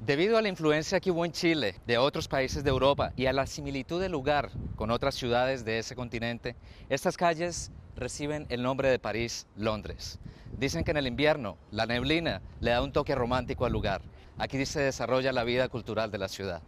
Debido a la influencia que hubo en Chile de otros países de Europa y a la similitud del lugar con otras ciudades de ese continente, estas calles reciben el nombre de París, Londres. Dicen que en el invierno la neblina le da un toque romántico al lugar. Aquí se desarrolla la vida cultural de la ciudad.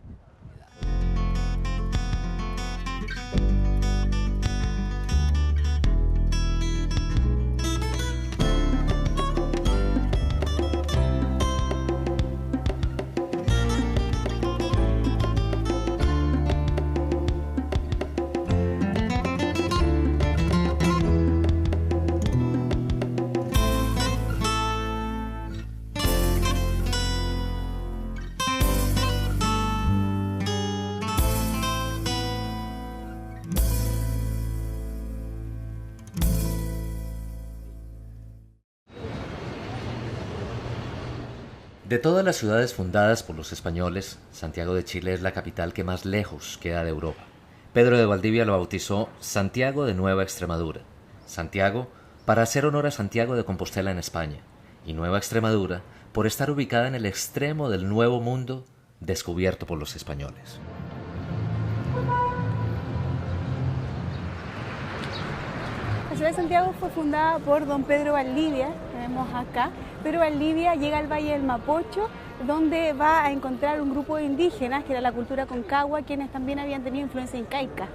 De todas las ciudades fundadas por los españoles, Santiago de Chile es la capital que más lejos queda de Europa. Pedro de Valdivia lo bautizó Santiago de Nueva Extremadura. Santiago, para hacer honor a Santiago de Compostela en España, y Nueva Extremadura, por estar ubicada en el extremo del Nuevo Mundo descubierto por los españoles. La ciudad de Santiago fue fundada por don Pedro Valdivia, que vemos acá. Pedro Valdivia llega al Valle del Mapocho, donde va a encontrar un grupo de indígenas, que era la cultura concagua, quienes también habían tenido influencia incaica.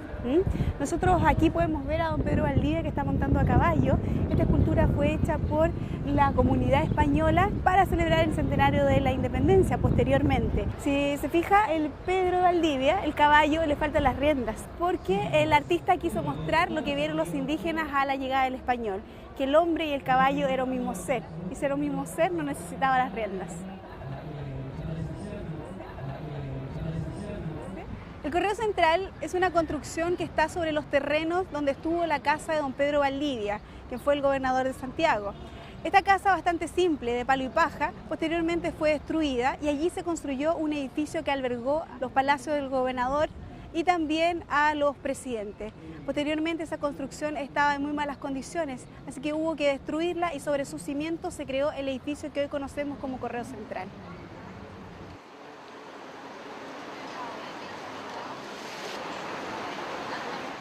Nosotros aquí podemos ver a don Pedro Valdivia, que está montando a caballo. Esta escultura fue hecha por la comunidad española para celebrar el centenario de la independencia posteriormente. Si se fija, el Pedro Valdivia, el caballo, le faltan las riendas, porque el artista quiso mostrar lo que vieron los indígenas a la llegada del español, que el hombre y el caballo era un mismo ser, y ser un mismo ser no necesitaba las riendas. El Correo Central es una construcción que está sobre los terrenos donde estuvo la casa de don Pedro Valdivia, quien fue el gobernador de Santiago. Esta casa, bastante simple, de palo y paja, posteriormente fue destruida y allí se construyó un edificio que albergó los palacios del gobernador y también a los presidentes. Posteriormente esa construcción estaba en muy malas condiciones, así que hubo que destruirla y sobre sus cimientos se creó el edificio que hoy conocemos como Correo Central.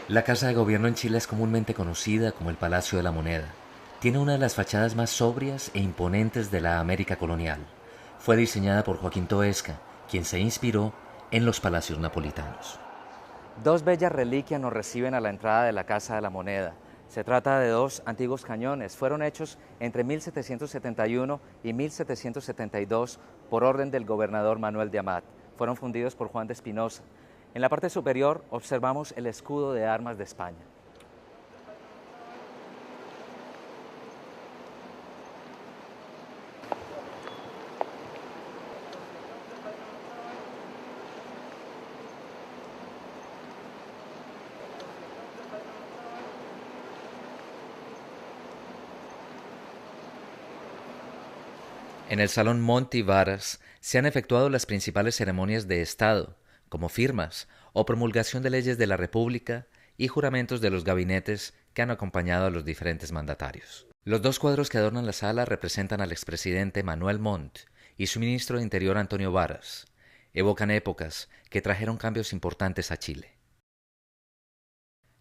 La Casa de Gobierno en Chile es comúnmente conocida como el Palacio de la Moneda. Tiene una de las fachadas más sobrias e imponentes de la América colonial. Fue diseñada por Joaquín Toesca, quien se inspiró en los palacios napolitanos. Dos bellas reliquias nos reciben a la entrada de la Casa de la Moneda. Se trata de dos antiguos cañones. Fueron hechos entre 1771 y 1772 por orden del gobernador Manuel de Amat. Fueron fundidos por Juan de Espinosa. En la parte superior observamos el escudo de armas de España. En el Salón Monti Varas se han efectuado las principales ceremonias de Estado, como firmas o promulgación de leyes de la República y juramentos de los gabinetes que han acompañado a los diferentes mandatarios. Los dos cuadros que adornan la sala representan al expresidente Manuel Montt y su ministro de Interior Antonio Varas. Evocan épocas que trajeron cambios importantes a Chile.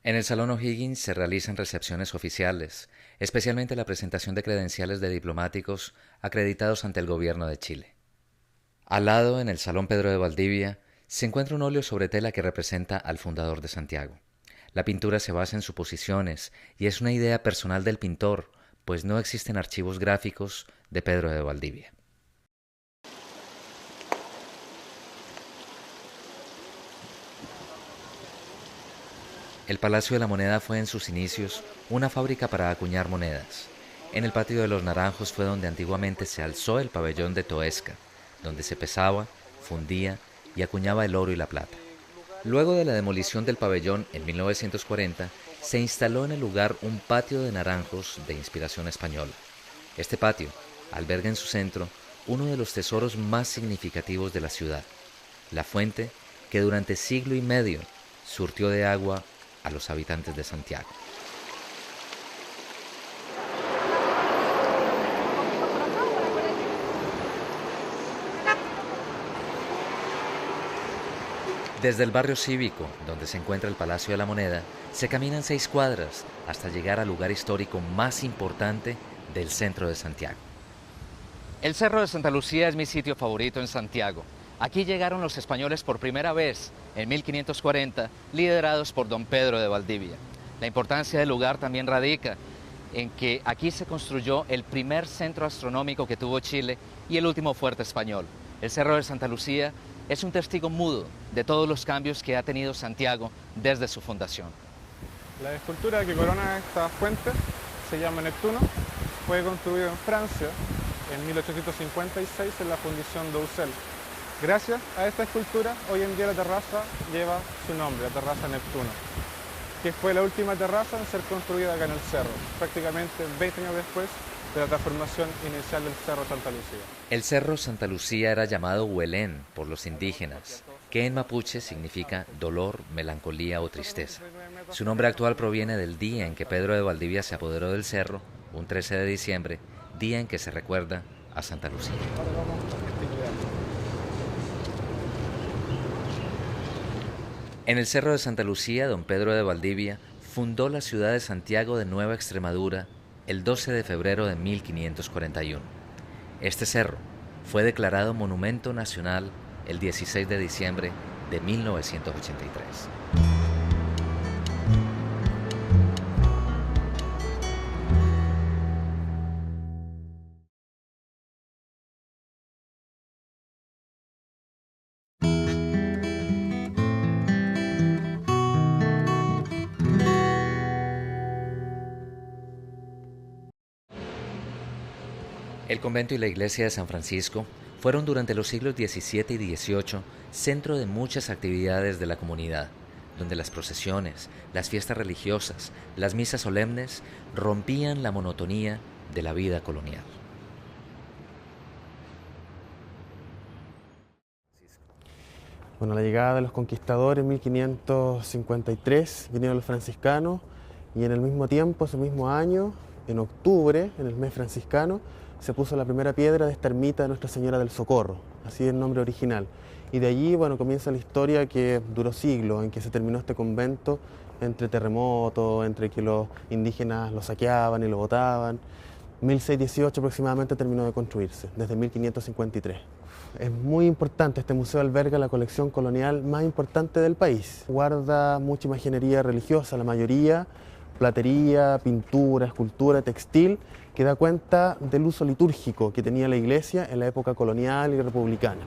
En el Salón O'Higgins se realizan recepciones oficiales, especialmente la presentación de credenciales de diplomáticos acreditados ante el gobierno de Chile. Al lado, en el Salón Pedro de Valdivia, se encuentra un óleo sobre tela que representa al fundador de Santiago. La pintura se basa en suposiciones y es una idea personal del pintor, pues no existen archivos gráficos de Pedro de Valdivia. El Palacio de la Moneda fue en sus inicios una fábrica para acuñar monedas. En el Patio de los Naranjos fue donde antiguamente se alzó el pabellón de Toesca, donde se pesaba, fundía y acuñaba el oro y la plata. Luego de la demolición del pabellón en 1940, se instaló en el lugar un patio de naranjos de inspiración española. Este patio alberga en su centro uno de los tesoros más significativos de la ciudad, la fuente que durante siglo y medio surtió de agua a los habitantes de Santiago. Desde el barrio cívico, donde se encuentra el Palacio de la Moneda, se caminan 6 cuadras hasta llegar al lugar histórico más importante del centro de Santiago. El Cerro de Santa Lucía es mi sitio favorito en Santiago. Aquí llegaron los españoles por primera vez en 1540, liderados por don Pedro de Valdivia. La importancia del lugar también radica en que aquí se construyó el primer centro astronómico que tuvo Chile y el último fuerte español. El Cerro de Santa Lucía es un testigo mudo de todos los cambios que ha tenido Santiago desde su fundación. La escultura que corona esta fuente se llama Neptuno. Fue construida en Francia en 1856 en la fundición de Ussel. Gracias a esta escultura, hoy en día la terraza lleva su nombre, la terraza Neptuno, que fue la última terraza en ser construida acá en el cerro, prácticamente 20 años después de la transformación inicial del Cerro Santa Lucía. El Cerro Santa Lucía era llamado Huelén por los indígenas, que en mapuche significa dolor, melancolía o tristeza. Su nombre actual proviene del día en que Pedro de Valdivia se apoderó del cerro, un 13 de diciembre, día en que se recuerda a Santa Lucía. En el Cerro de Santa Lucía, don Pedro de Valdivia fundó la ciudad de Santiago de Nueva Extremadura el 12 de febrero de 1541. Este cerro fue declarado Monumento Nacional el 16 de diciembre de 1983. El convento y la iglesia de San Francisco fueron durante los siglos XVII y XVIII centro de muchas actividades de la comunidad, donde las procesiones, las fiestas religiosas, las misas solemnes rompían la monotonía de la vida colonial. Bueno, la llegada de los conquistadores en 1553 vinieron los franciscanos y en el mismo tiempo, ese mismo año, en octubre, en el mes franciscano, se puso la primera piedra de esta ermita de Nuestra Señora del Socorro, así es el nombre original. Y de allí, bueno, comienza la historia que duró siglos, en que se terminó este convento entre terremotos, entre que los indígenas lo saqueaban y lo botaban. 1618 aproximadamente terminó de construirse, desde 1553. Es muy importante, este museo alberga la colección colonial más importante del país. Guarda mucha imaginería religiosa, la mayoría, platería, pintura, escultura, textil, que da cuenta del uso litúrgico que tenía la iglesia en la época colonial y republicana.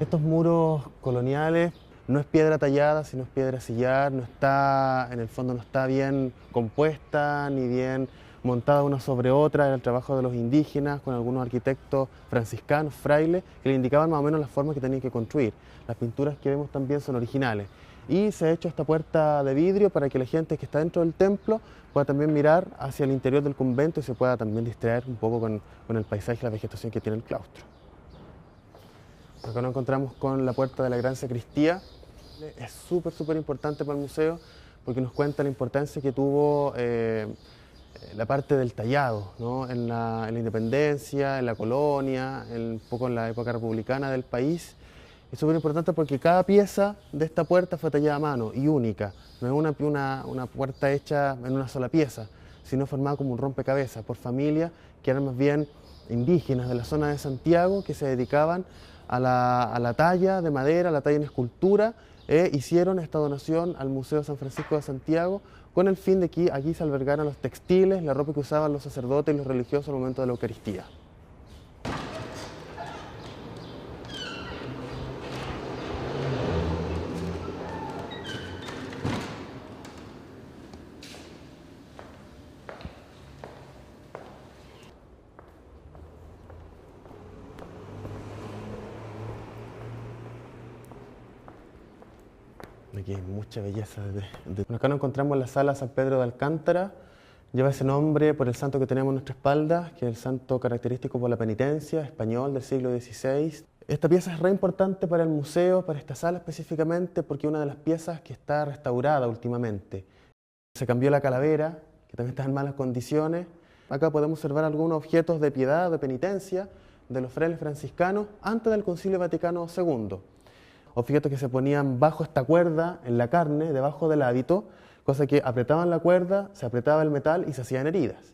Estos muros coloniales no es piedra tallada, sino es piedra sillar, no está, en el fondo no está bien compuesta ni bien montada una sobre otra, era el trabajo de los indígenas con algunos arquitectos franciscanos, frailes, que le indicaban más o menos las formas que tenían que construir. Las pinturas que vemos también son originales. Y se ha hecho esta puerta de vidrio para que la gente que está dentro del templo pueda también mirar hacia el interior del convento y se pueda también distraer un poco con el paisaje y la vegetación que tiene el claustro. Acá nos encontramos con la puerta de la Gran Sacristía. Es súper importante para el museo porque nos cuenta la importancia que tuvo la parte del tallado, ¿no? en la independencia, en la colonia, un poco en la época republicana del país. Es súper importante porque cada pieza de esta puerta fue tallada a mano y única. No es una puerta hecha en una sola pieza, sino formada como un rompecabezas por familias que eran más bien indígenas de la zona de Santiago que se dedicaban a la talla de madera, a la talla en escultura, hicieron esta donación al Museo San Francisco de Santiago con el fin de que aquí se albergaran los textiles, la ropa que usaban los sacerdotes y los religiosos al momento de la Eucaristía. Aquí hay mucha belleza. Acá nos encontramos en la sala San Pedro de Alcántara. Lleva ese nombre por el santo que tenemos en nuestra espalda, que es el santo característico por la penitencia, español del siglo XVI. Esta pieza es re importante para el museo, para esta sala específicamente, porque es una de las piezas que está restaurada últimamente. Se cambió la calavera, que también está en malas condiciones. Acá podemos observar algunos objetos de piedad, de penitencia, de los frailes franciscanos antes del Concilio Vaticano II. Objetos que se ponían bajo esta cuerda, en la carne, debajo del hábito, cosa que apretaban la cuerda, se apretaba el metal y se hacían heridas.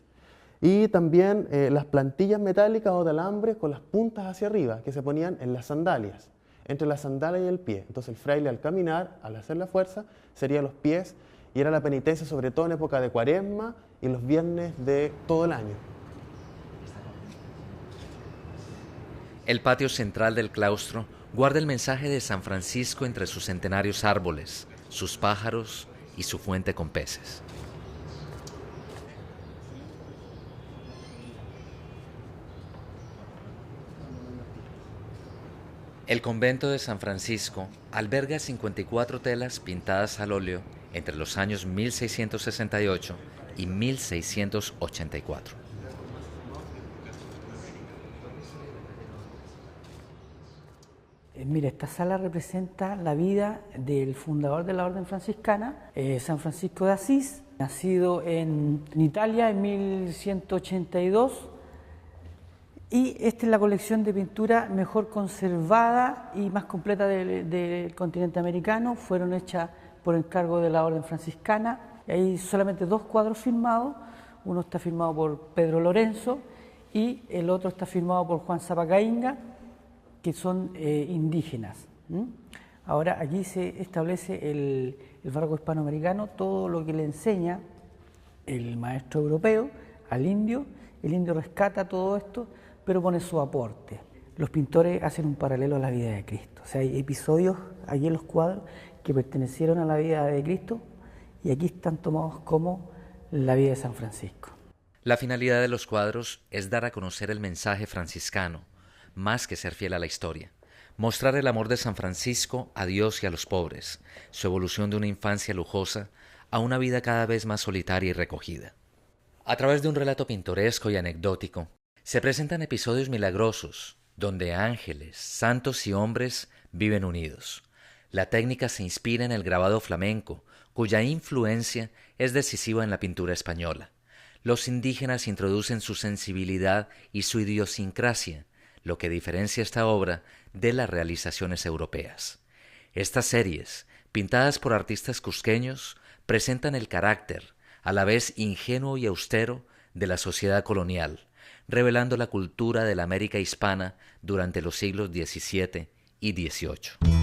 Y también las plantillas metálicas o de alambre con las puntas hacia arriba, que se ponían en las sandalias, entre la sandalia y el pie. Entonces el fraile al caminar, al hacer la fuerza, sería los pies, y era la penitencia sobre todo en época de Cuaresma y los viernes de todo el año. El patio central del claustro guarda el mensaje de San Francisco entre sus centenarios árboles, sus pájaros y su fuente con peces. El convento de San Francisco alberga 54 telas pintadas al óleo entre los años 1668 y 1684. Mira, esta sala representa la vida del fundador de la Orden Franciscana, San Francisco de Asís, nacido en Italia en 1182, y esta es la colección de pintura mejor conservada y más completa del continente americano. Fueron hechas por encargo de la Orden Franciscana. Hay solamente 2 cuadros firmados, uno está firmado por Pedro Lorenzo y el otro está firmado por Juan Zapacainga, que son indígenas. Ahora aquí se establece el barroco hispanoamericano, todo lo que le enseña el maestro europeo al indio. El indio rescata todo esto, pero pone su aporte. Los pintores hacen un paralelo a la vida de Cristo. O sea, hay episodios aquí en los cuadros que pertenecieron a la vida de Cristo y aquí están tomados como la vida de San Francisco. La finalidad de los cuadros es dar a conocer el mensaje franciscano, más que ser fiel a la historia. Mostrar el amor de San Francisco a Dios y a los pobres, su evolución de una infancia lujosa a una vida cada vez más solitaria y recogida. A través de un relato pintoresco y anecdótico, se presentan episodios milagrosos, donde ángeles, santos y hombres viven unidos. La técnica se inspira en el grabado flamenco, cuya influencia es decisiva en la pintura española. Los indígenas introducen su sensibilidad y su idiosincrasia, lo que diferencia esta obra de las realizaciones europeas. Estas series, pintadas por artistas cusqueños, presentan el carácter, a la vez ingenuo y austero, de la sociedad colonial, revelando la cultura de la América hispana durante los siglos XVII y XVIII.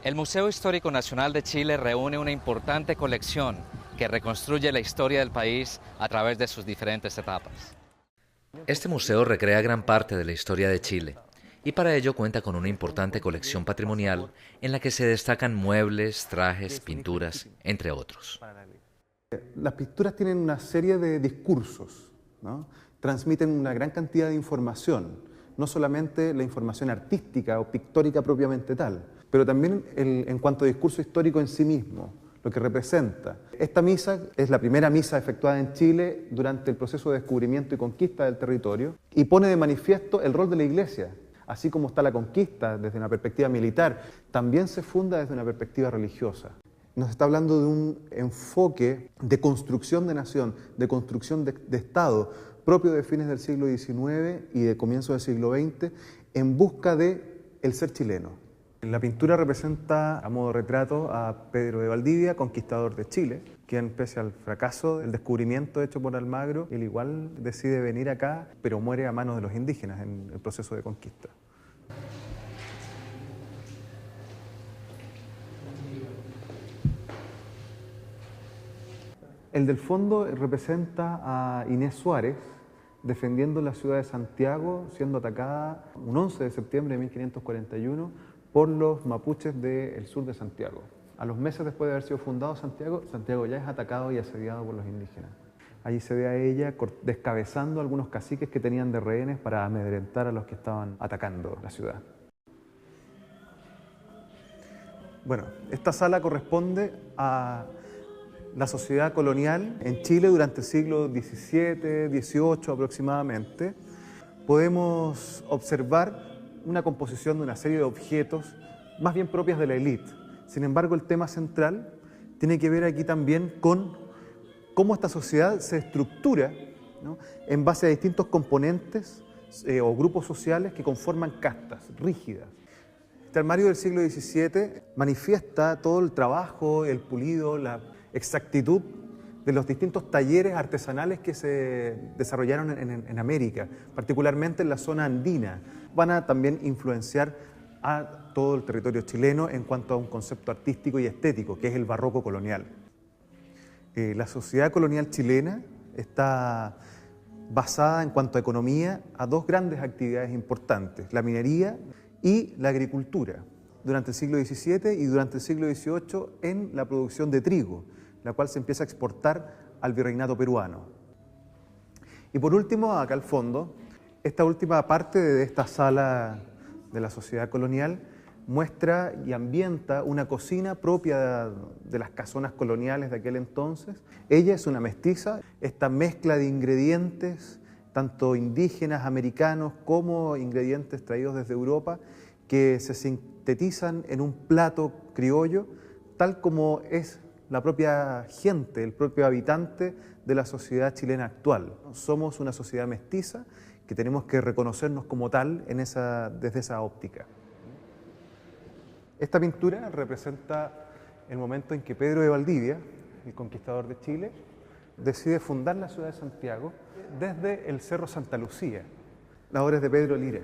El Museo Histórico Nacional de Chile reúne una importante colección que reconstruye la historia del país a través de sus diferentes etapas. Este museo recrea gran parte de la historia de Chile y para ello cuenta con una importante colección patrimonial en la que se destacan muebles, trajes, pinturas, entre otros. Las pinturas tienen una serie de discursos, ¿no? Transmiten una gran cantidad de información, no solamente la información artística o pictórica propiamente tal, pero también en cuanto a discurso histórico en sí mismo, lo que representa. Esta misa es la primera misa efectuada en Chile durante el proceso de descubrimiento y conquista del territorio y pone de manifiesto el rol de la Iglesia. Así como está la conquista desde una perspectiva militar, también se funda desde una perspectiva religiosa. Nos está hablando de un enfoque de construcción de nación, de construcción de Estado, propio de fines del siglo XIX y de comienzos del siglo XX, en busca del ser chileno. La pintura representa a modo retrato a Pedro de Valdivia, conquistador de Chile, quien pese al fracaso del descubrimiento hecho por Almagro, él igual decide venir acá, pero muere a manos de los indígenas en el proceso de conquista. El del fondo representa a Inés Suárez, defendiendo la ciudad de Santiago, siendo atacada un 11 de septiembre de 1541 por los mapuches del sur de Santiago. A los meses después de haber sido fundado Santiago, Santiago ya es atacado y asediado por los indígenas. Allí se ve a ella descabezando a algunos caciques que tenían de rehenes para amedrentar a los que estaban atacando la ciudad. Bueno, esta sala corresponde a la sociedad colonial en Chile durante el siglo XVII, XVIII aproximadamente. Podemos observar una composición de una serie de objetos más bien propias de la élite. Sin embargo, el tema central tiene que ver aquí también con cómo esta sociedad se estructura, ¿no?, en base a distintos componentes o grupos sociales que conforman castas rígidas. Este armario del siglo XVII manifiesta todo el trabajo, el pulido, la exactitud de los distintos talleres artesanales que se desarrollaron en América, particularmente en la zona andina. Van a también influenciar a todo el territorio chileno en cuanto a un concepto artístico y estético, que es el barroco colonial. La sociedad colonial chilena está basada en cuanto a economía a dos grandes actividades importantes, la minería y la agricultura, durante el siglo XVII y durante el siglo XVIII en la producción de trigo, la cual se empieza a exportar al virreinato peruano. Y por último, acá al fondo, esta última parte de esta sala de la sociedad colonial muestra y ambienta una cocina propia de las casonas coloniales de aquel entonces. Ella es una mestiza, esta mezcla de ingredientes, tanto indígenas, americanos, como ingredientes traídos desde Europa, que se sintetizan en un plato criollo, tal como es la propia gente, el propio habitante de la sociedad chilena actual. Somos una sociedad mestiza que tenemos que reconocernos como tal desde esa óptica. Esta pintura representa el momento en que Pedro de Valdivia, el conquistador de Chile, decide fundar la ciudad de Santiago desde el Cerro Santa Lucía. La obra es de Pedro Lira.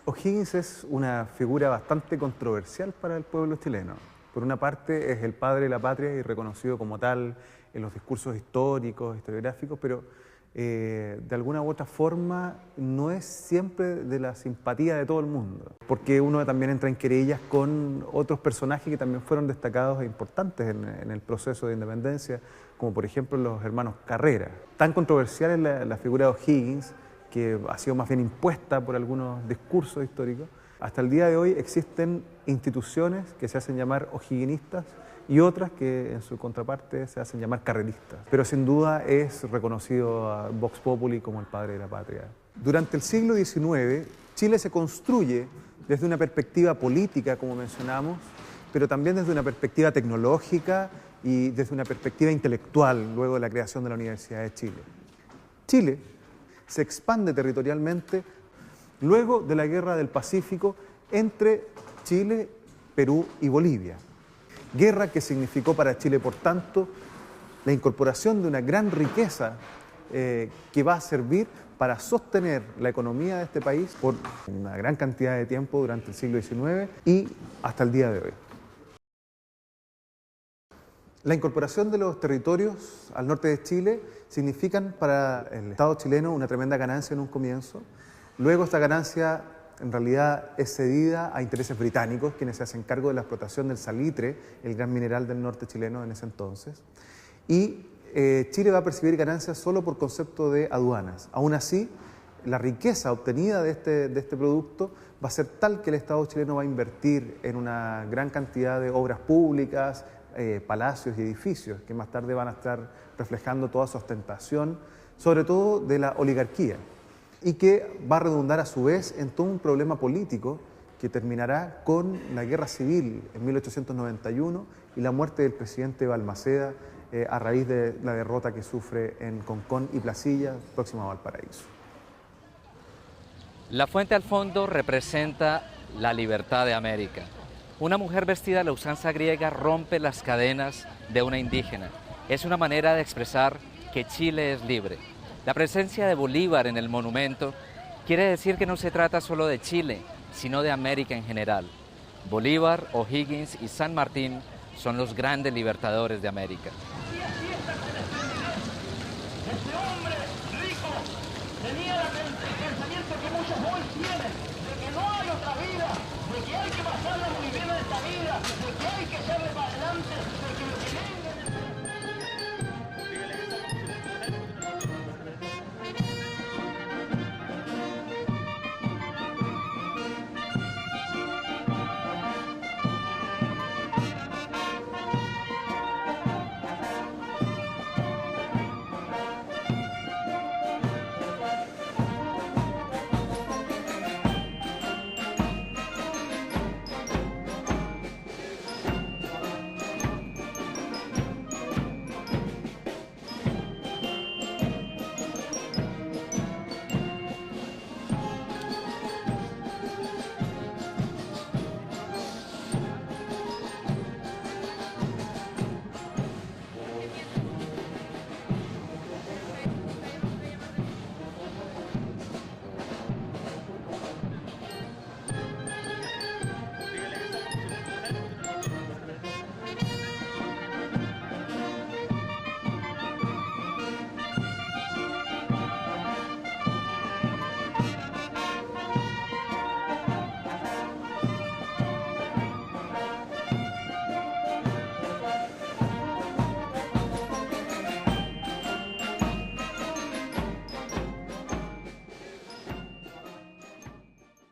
O'Higgins es una figura bastante controversial para el pueblo chileno. Por una parte es el padre de la patria y reconocido como tal en los discursos históricos, historiográficos, pero de alguna u otra forma no es siempre de la simpatía de todo el mundo, porque uno también entra en querellas con otros personajes que también fueron destacados e importantes en el proceso de independencia, como por ejemplo los hermanos Carrera. Tan controversial es la figura de O'Higgins, que ha sido más bien impuesta por algunos discursos históricos. Hasta el día de hoy existen instituciones que se hacen llamar o'higginistas y otras que en su contraparte se hacen llamar carreristas. Pero sin duda es reconocido a Vox Populi como el padre de la patria. Durante el siglo XIX, Chile se construye desde una perspectiva política, como mencionamos, pero también desde una perspectiva tecnológica y desde una perspectiva intelectual, luego de la creación de la Universidad de Chile. Chile se expande territorialmente luego de la Guerra del Pacífico entre Chile, Perú y Bolivia. Guerra que significó para Chile, por tanto, la incorporación de una gran riqueza que va a servir para sostener la economía de este país por una gran cantidad de tiempo durante el siglo XIX y hasta el día de hoy. La incorporación de los territorios al norte de Chile significan para el Estado chileno una tremenda ganancia en un comienzo. Luego esta ganancia en realidad es cedida a intereses británicos, quienes se hacen cargo de la explotación del salitre, el gran mineral del norte chileno en ese entonces. Y Chile va a percibir ganancias solo por concepto de aduanas. Aún así, la riqueza obtenida de este producto va a ser tal que el Estado chileno va a invertir en una gran cantidad de obras públicas, palacios y edificios, que más tarde van a estar reflejando toda su ostentación, sobre todo de la oligarquía, y que va a redundar a su vez en todo un problema político que terminará con la guerra civil en 1891 y la muerte del presidente Balmaceda a raíz de la derrota que sufre en Concón y Placilla, próximo a Valparaíso. La fuente al fondo representa la libertad de América. Una mujer vestida a la usanza griega rompe las cadenas de una indígena. Es una manera de expresar que Chile es libre. La presencia de Bolívar en el monumento quiere decir que no se trata solo de Chile, sino de América en general. Bolívar, O'Higgins y San Martín son los grandes libertadores de América.